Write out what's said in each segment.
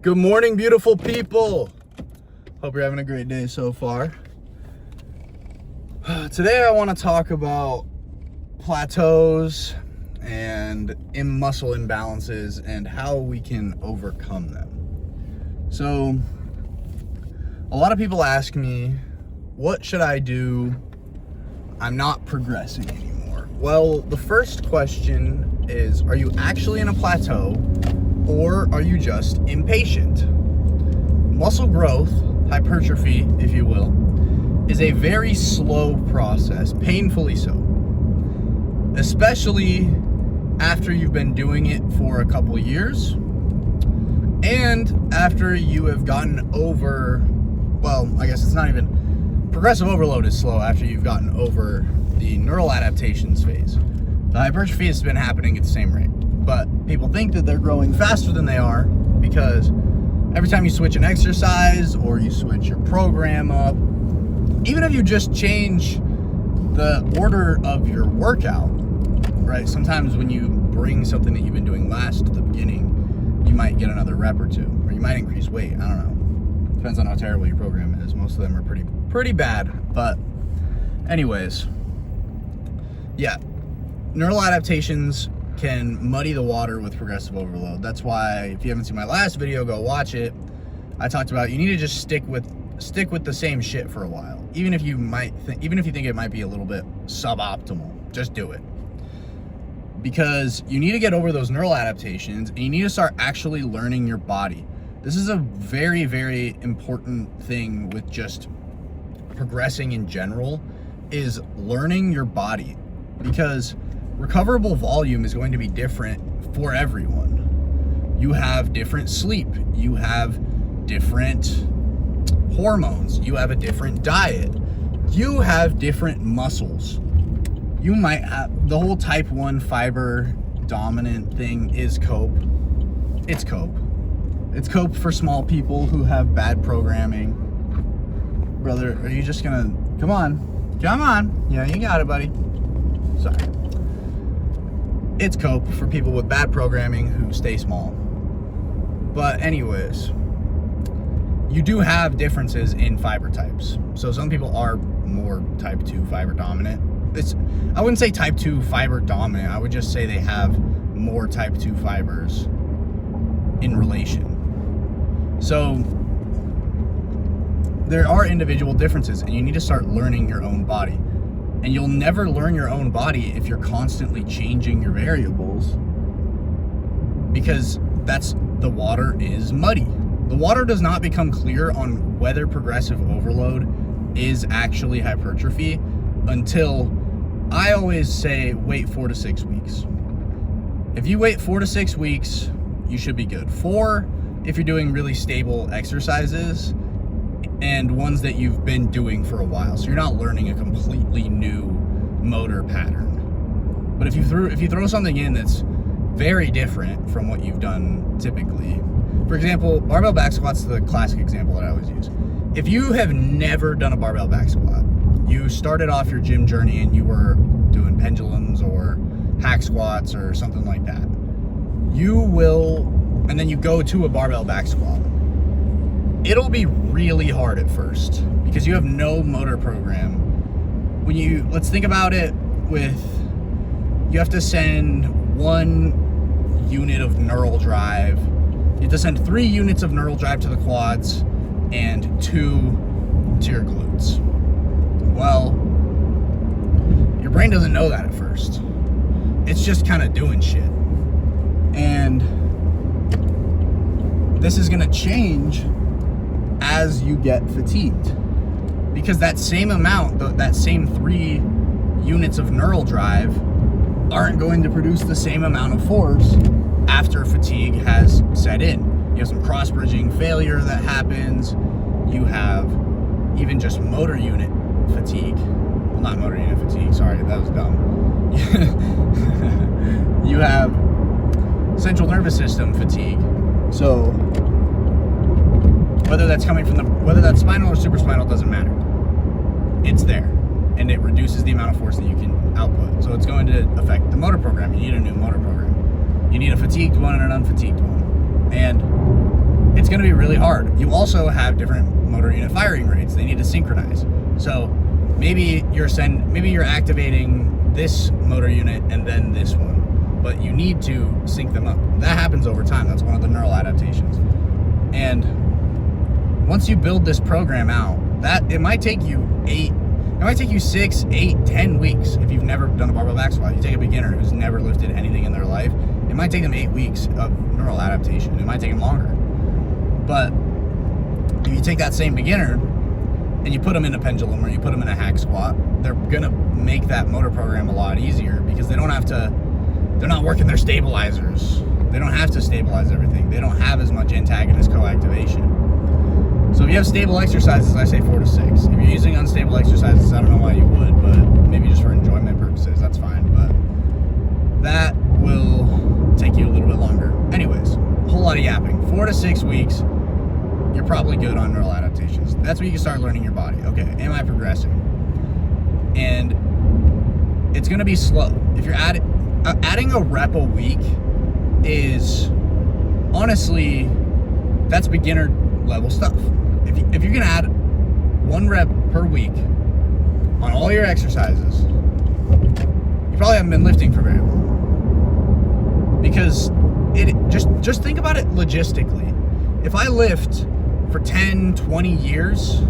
Good morning, beautiful people. Hope you're having a great day so far. Today I want to talk about plateaus and muscle imbalances and how we can overcome them. So a lot of people ask me, what should I do? I'm not progressing anymore. Well, the first question is, are you actually in a plateau or are you just impatient? Muscle growth, hypertrophy, if you will, is a very slow process, painfully so. Especially after you've been doing it for a couple years and after you have gotten over, well, I guess it's not even, progressive overload is slow after you've gotten over the neural adaptations phase. The hypertrophy has been happening at the same rate, but people think that they're growing faster than they are because every time you switch an exercise or you switch your program up, even if you just change the order of your workout, right? Sometimes when you bring something that you've been doing last to the beginning, you might get another rep or two, or you might increase weight. I don't know. Depends on how terrible your program is. Most of them are pretty bad. But anyways, yeah, neural adaptations can muddy the water with progressive overload. That's why, if you haven't seen my last video, go watch it. I talked about you need to just stick with the same shit for a while. Even if you think it might be a little bit suboptimal, just do it. Because you need to get over those neural adaptations and you need to start actually learning your body. This is a very, very important thing with just progressing in general, is learning your body, because recoverable volume is going to be different for everyone. You have different sleep, you have different hormones, you have a different diet, you have different muscles. You might have the whole type 1 fiber dominant thing is cope. It's cope. It's cope for small people who have bad programming. Brother, are you just gonna, come on. Yeah, you got it, buddy. Sorry. It's cope for people with bad programming who stay small. But anyways, you do have differences in fiber types. So some people are more type 2 fiber dominant. I wouldn't say type 2 fiber dominant. I would just say they have more type 2 fibers in relation. So there are individual differences, and you need to start learning your own body. And you'll never learn your own body if you're constantly changing your variables, because the water is muddy. The water does not become clear on whether progressive overload is actually hypertrophy until, I always say, wait 4 to 6 weeks. If you wait 4 to 6 weeks, you should be good. 4 if you're doing really stable exercises and ones that you've been doing for a while, so you're not learning a completely new motor pattern. But if you throw something in that's very different from what you've done typically, for example, barbell back squat's the classic example that I always use. If you have never done a barbell back squat, you started off your gym journey and you were doing pendulums or hack squats or something like that, and then you go to a barbell back squat, it'll be really hard at first because you have no motor program. Let's think about it you have to send 1 unit of neural drive. You have to send 3 units of neural drive to the quads and 2 to your glutes. Well, your brain doesn't know that at first. It's just kind of doing shit. And this is going to change as you get fatigued, because that same amount, that same 3 units of neural drive aren't going to produce the same amount of force after fatigue has set in. You have some cross-bridging failure that happens. You have even just motor unit fatigue. Well, not motor unit fatigue, sorry, that was dumb. You have central nervous system fatigue. So whether that's spinal or supraspinal, doesn't matter. It's there, and it reduces the amount of force that you can output. So it's going to affect the motor program. You need a new motor program. You need a fatigued one and an unfatigued one. And it's it's going to be really hard. You also have different motor unit firing rates. They need to synchronize. So maybe you're activating this motor unit and then this one, but you need to sync them up. That happens over time. That's one of the neural adaptations. And once you build this program out, it might take you 6, 8, 10 weeks if you've never done a barbell back squat. You take a beginner who's never lifted anything in their life, it might take them 8 weeks of neural adaptation. It might take them longer. But if you take that same beginner and you put them in a pendulum or you put them in a hack squat, they're gonna make that motor program a lot easier because they're not working their stabilizers. They don't have to stabilize everything. They don't have as much antagonist co-activation. So if you have stable exercises, I say 4 to 6. If you're using unstable exercises, I don't know why you would, but maybe just for enjoyment purposes, that's fine. But that will take you a little bit longer. Anyways, a whole lot of yapping. 4 to 6 weeks, you're probably good on neural adaptations. That's when you can start learning your body. Okay, am I progressing? And it's going to be slow. If you're adding a rep a week is honestly, that's beginner level stuff. If you're going to add 1 rep per week on all your exercises, you probably haven't been lifting for very long. Because just think about it logistically. If I lift for 10, 20 years,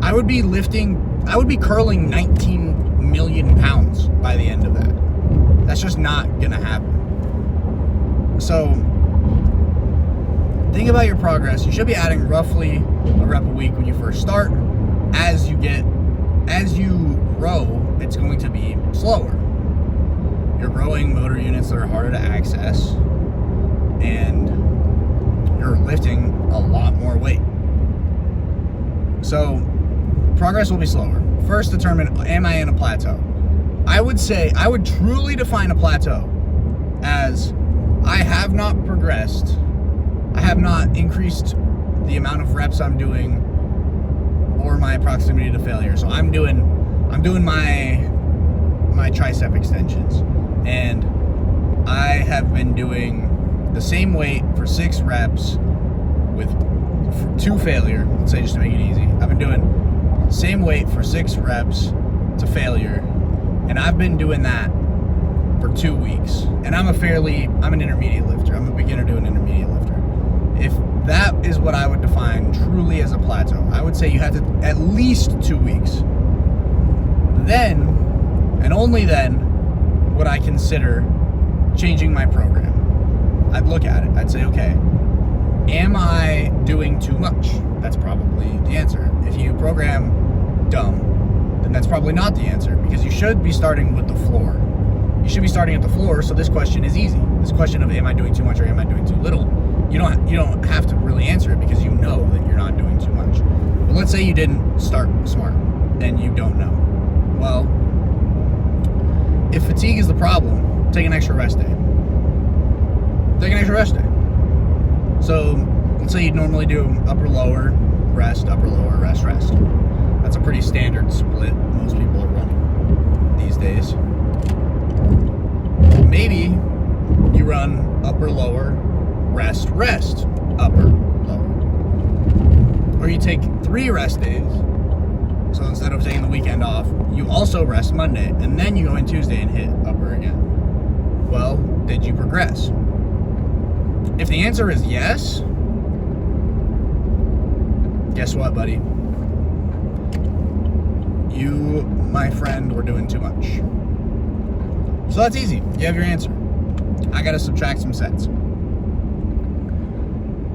I would be curling 19 million pounds by the end of that. That's just not going to happen. So think about your progress. You should be adding roughly a rep a week when you first start. As you grow, it's going to be slower. You're growing motor units that are harder to access, and you're lifting a lot more weight. So progress will be slower. First, determine, am I in a plateau? I would truly define a plateau as I have not progressed. I have not increased the amount of reps I'm doing or my proximity to failure. So I'm doing my tricep extensions, and I have been doing the same weight for 6 reps to failure. Let's say, just to make it easy, I've been doing the same weight for 6 reps to failure, and I've been doing that for 2 weeks. And I'm an intermediate lifter. I'm a beginner to an intermediate lifter. If that is what I would define truly as a plateau, I would say you have to at least 2 weeks. Then, and only then, would I consider changing my program. I'd look at it. I'd say, okay, am I doing too much? That's probably the answer. If you program dumb, then that's probably not the answer, because you should be starting with the floor. You should be starting at the floor, so this question is easy. This question of am I doing too much or am I doing too little, you don't have to really answer it because you know that you're not doing too much. But let's say you didn't start smart and you don't know. Well, if fatigue is the problem, take an extra rest day. Take an extra rest day. So let's say you'd normally do upper lower rest, upper lower rest, rest. That's a pretty standard split most people are running these days. Maybe you run upper lower rest, rest, upper lower. Or you take 3 rest days. So instead of taking the weekend off, you also rest Monday, and then you go in Tuesday and hit upper again. Well, did you progress? If the answer is yes, guess what, buddy? You, my friend, were doing too much. So that's easy. You have your answer. I gotta subtract some sets.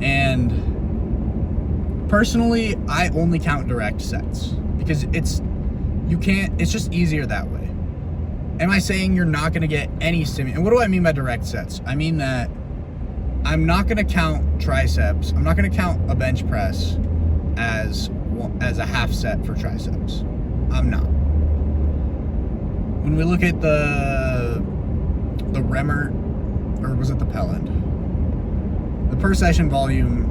And personally, I only count direct sets because it's just easier that way. Am I saying you're not gonna get any stimulus? And what do I mean by direct sets? I mean that I'm not gonna count triceps. I'm not gonna count a bench press as a half set for triceps. I'm not. When we look at the Remert, or was it the Pelland? The per session volume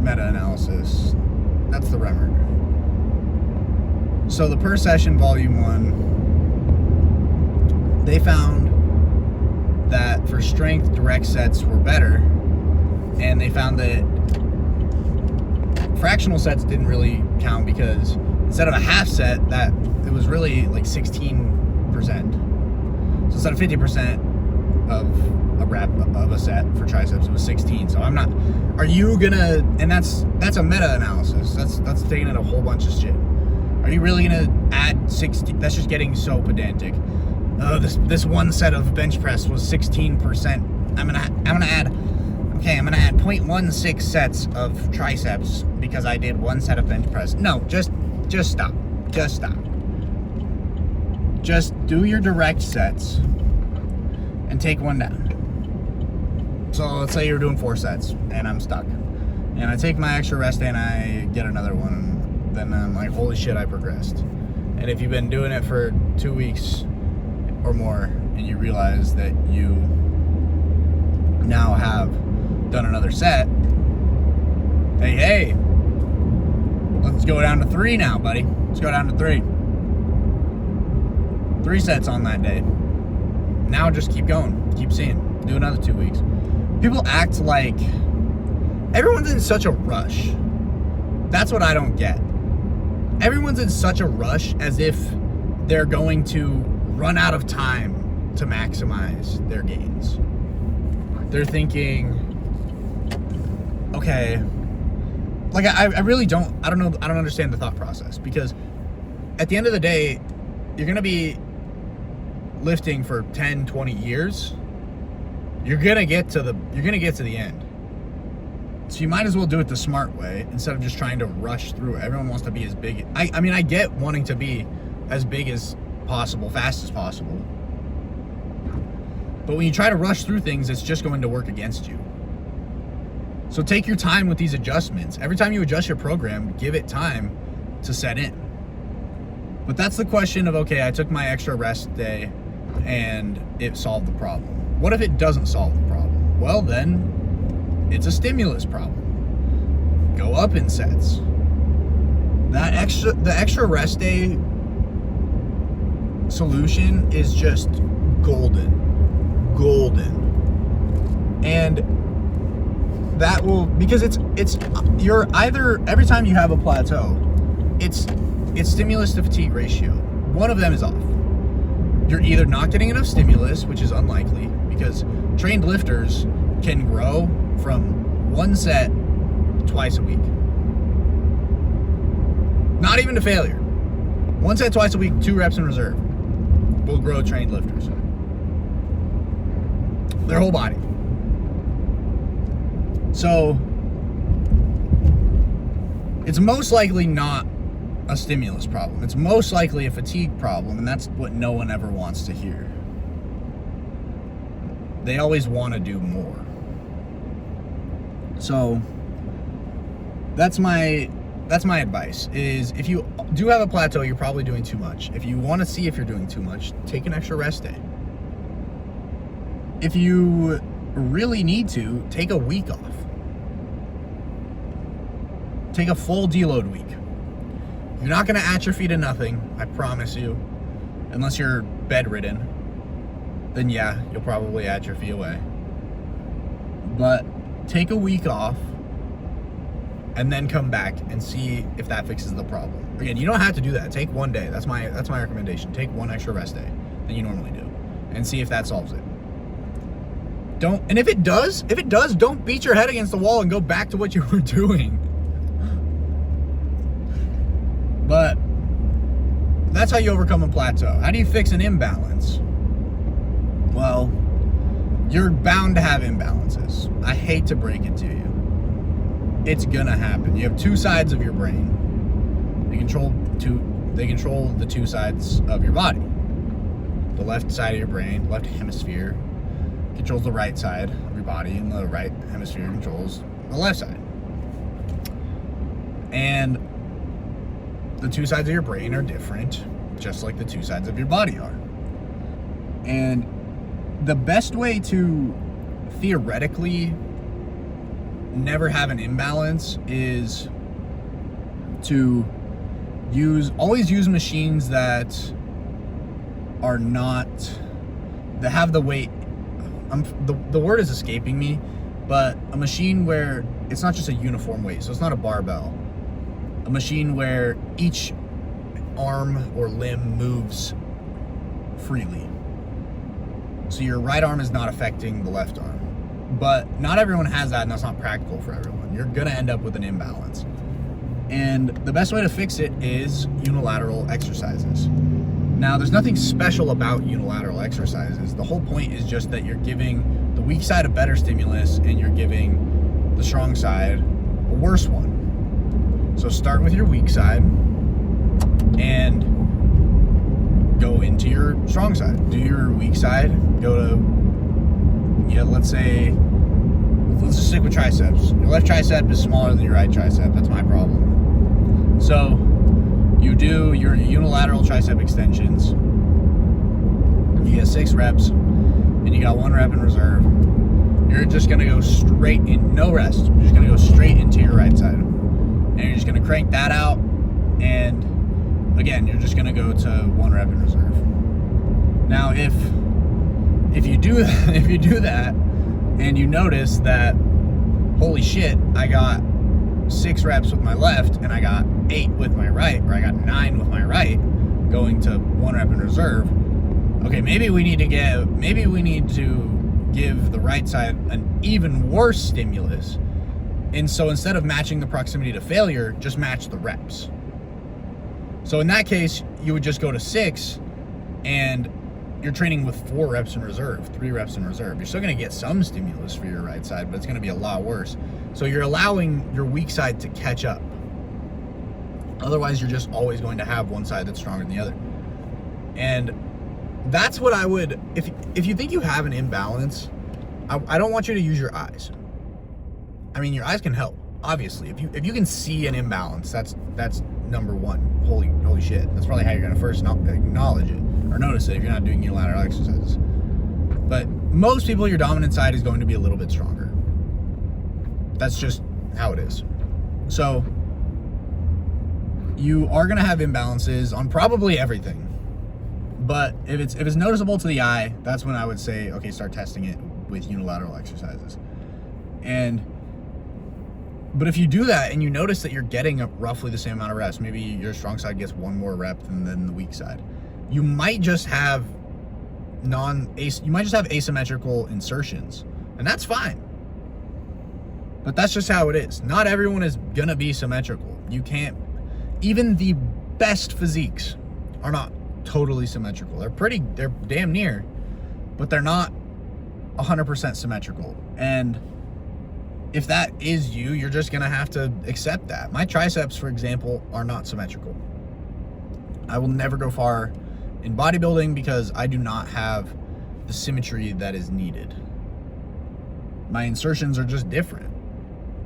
meta-analysis, that's the Remert. So the per session volume one, they found that for strength, direct sets were better, and they found that fractional sets didn't really count because instead of a half set, that it was really like 16%. So instead of 50% of a rep of a set for triceps, it was 16. So I'm not. Are you gonna? And that's a meta-analysis. That's taking in a whole bunch of shit. Are you really gonna add 60? That's just getting so pedantic. This one set of bench press was 16%. I'm gonna add. Okay, I'm gonna add 0.16 sets of triceps because I did one set of bench press. No, just stop. Just stop. Just do your direct sets and take one down. So let's say you're doing 4 sets and I'm stuck. And I take my extra rest day and I get another one. Then I'm like, holy shit, I progressed. And if you've been doing it for 2 weeks or more and you realize that you now have done another set, hey, let's go down to 3 now, buddy. Let's go down to 3. 3 sets on that day. Now just keep going. Keep seeing. Do another 2 weeks. People act like everyone's in such a rush. That's what I don't get. Everyone's in such a rush as if they're going to run out of time to maximize their gains. They're thinking, okay, like I really don't understand the thought process, because at the end of the day, you're going to be lifting for 10, 20 years. You're going to get to the end. So you might as well do it the smart way instead of just trying to rush through it. Everyone wants to be as big. I mean, I get wanting to be as big as possible, fast as possible. But when you try to rush through things, it's just going to work against you. So take your time with these adjustments. Every time you adjust your program, give it time to set in. But that's the question of, okay, I took my extra rest day and it solved the problem. What if it doesn't solve the problem? Well, then it's a stimulus problem. Go up in sets. The extra rest day solution is just golden. And that will, because you're either, every time you have a plateau, it's stimulus to fatigue ratio. One of them is off. You're either not getting enough stimulus, which is unlikely, because trained lifters can grow from one set twice a week. Not even to failure. One set twice a week, 2 reps in reserve will grow trained lifters. Their whole body. So it's most likely not a stimulus problem. It's most likely a fatigue problem, and that's what no one ever wants to hear. They always want to do more. So that's my advice, is if you do have a plateau, you're probably doing too much. If you want to see if you're doing too much, take an extra rest day. If you really need to, take a week off. Take a full deload week. You're not going to atrophy to nothing, I promise you. Unless you're bedridden, then yeah, you'll probably atrophy away. But take a week off and then come back and see if that fixes the problem. Again, you don't have to do that. Take one day. That's my recommendation. Take one extra rest day than you normally do and see if that solves it. And if it does, don't beat your head against the wall and go back to what you were doing. But that's how you overcome a plateau. How do you fix an imbalance? Well, you're bound to have imbalances. I hate to break it to you. It's gonna happen. You have 2 sides of your brain. They control the 2 sides of your body. The left side of your brain, left hemisphere, controls the right side of your body, and the right hemisphere controls the left side. And the 2 sides of your brain are different, just like the 2 sides of your body are. And the best way to theoretically never have an imbalance is to always use machines that have the weight. The word is escaping me, but a machine where it's not just a uniform weight, so it's not a barbell. A machine where each arm or limb moves freely. So your right arm is not affecting the left arm. But not everyone has that, and that's not practical for everyone. You're gonna end up with an imbalance. And the best way to fix it is unilateral exercises. Now, there's nothing special about unilateral exercises. The whole point is just that you're giving the weak side a better stimulus and you're giving the strong side a worse one. So start with your weak side and go into your strong side. Do your weak side, go to, let's just stick with triceps. Your left tricep is smaller than your right tricep. That's my problem. So you do your unilateral tricep extensions. You get 6 reps, and you got 1 rep in reserve. You're just gonna go straight in, no rest. You're just gonna go straight into your right side. And you're just gonna crank that out, and again, you're just gonna go to 1 rep in reserve. Now, if you do that, and you notice that, holy shit, I got 6 reps with my left, and I got 8 with my right, or I got 9 with my right, going to 1 rep in reserve. Okay, maybe we need to give the right side an even worse stimulus. And so instead of matching the proximity to failure, just match the reps. So in that case, you would just go to 6, and you're training with 4 reps in reserve, 3 reps in reserve. You're still going to get some stimulus for your right side, but it's going to be a lot worse. So you're allowing your weak side to catch up. Otherwise, you're just always going to have one side that's stronger than the other. And that's what I would, if you think you have an imbalance, I don't want you to use your eyes. I mean, your eyes can help, obviously. If you can see an imbalance, that's number one. Holy shit. That's probably how you're going to first acknowledge it or notice it if you're not doing unilateral exercises. But most people, your dominant side is going to be a little bit stronger. That's just how it is. So you are going to have imbalances on probably everything. But if it's noticeable to the eye, that's when I would say, okay, start testing it with unilateral exercises. But if you do that and you notice that you're getting roughly the same amount of reps, maybe your strong side gets 1 more rep than the weak side, you might just have asymmetrical insertions, and that's fine. But that's just how it is. Not everyone is gonna be symmetrical. You can't, even the best physiques are not totally symmetrical. They're damn near, but they're not 100% symmetrical. And if that is you, you're just gonna have to accept that. My triceps, for example, are not symmetrical. I will never go far in bodybuilding because I do not have the symmetry that is needed. My insertions are just different,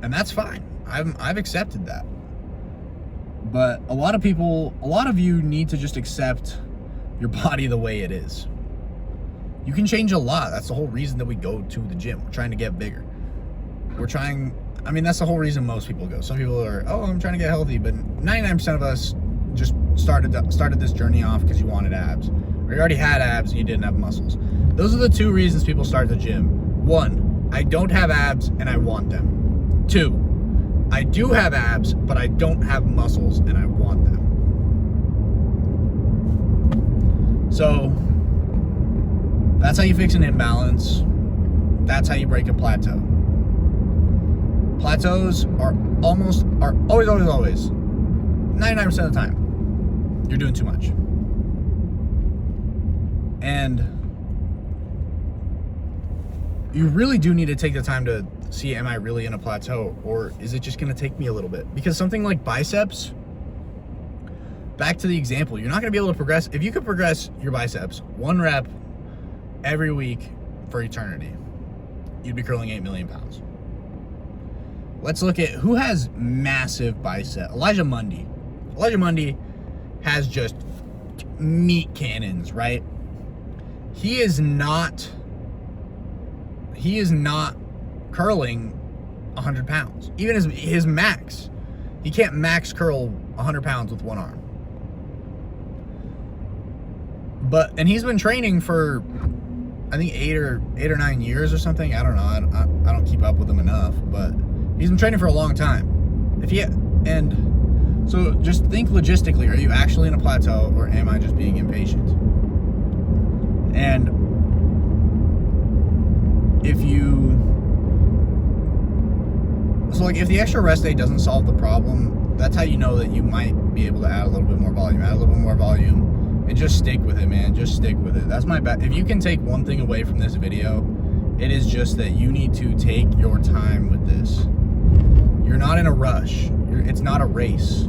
and that's fine. I've accepted that. But a lot of you need to just accept your body the way it is. You can change a lot. That's the whole reason that we go to the gym. We're trying to get bigger. That's the whole reason most people go. Some people are, I'm trying to get healthy, but 99% of us just started this journey off because you wanted abs, or you already had abs and you didn't have muscles. Those are the 2 reasons people start the gym. 1, I don't have abs and I want them. 2, I do have abs, but I don't have muscles and I want them. So that's how you fix an imbalance. That's how you break a plateau. Plateaus are always 99% of the time you're doing too much. And you really do need to take the time to see, am I really in a plateau, or is it just going to take me a little bit? Because something like biceps, back to the example, you're not going to be able to progress. If you could progress your biceps 1 rep every week for eternity, you'd be curling 8 million pounds. Let's look at who has massive bicep. Elijah Mundy. Elijah Mundy has just meat cannons, right? He is not curling 100 pounds. Even his max. He can't max curl 100 pounds with 1 arm. And he's been training for I think 8 or 9 years or something. I don't know. I don't keep up with him enough, but he's been training for a long time. And so just think logistically, are you actually in a plateau, or am I just being impatient? And if if the extra rest day doesn't solve the problem, that's how you know that you might be able to add a little bit more volume, and just stick with it, man. Just stick with it. That's my bet. If you can take one thing away from this video, it is just that you need to take your time with this. You're not in a rush. It's not a race.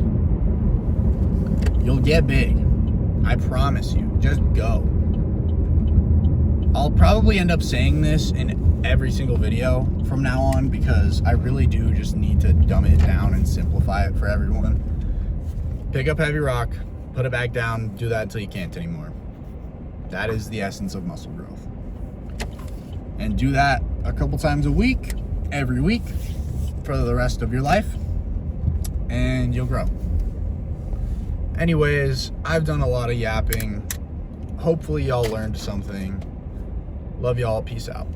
You'll get big. I promise you. Just go. I'll probably end up saying this in every single video from now on, because I really do just need to dumb it down and simplify it for everyone. Pick up heavy rock, put it back down, do that until you can't anymore. That is the essence of muscle growth. And do that a couple times a week, every week, for the rest of your life, and you'll grow. Anyways, I've done a lot of yapping. Hopefully y'all learned something. Love y'all. Peace out.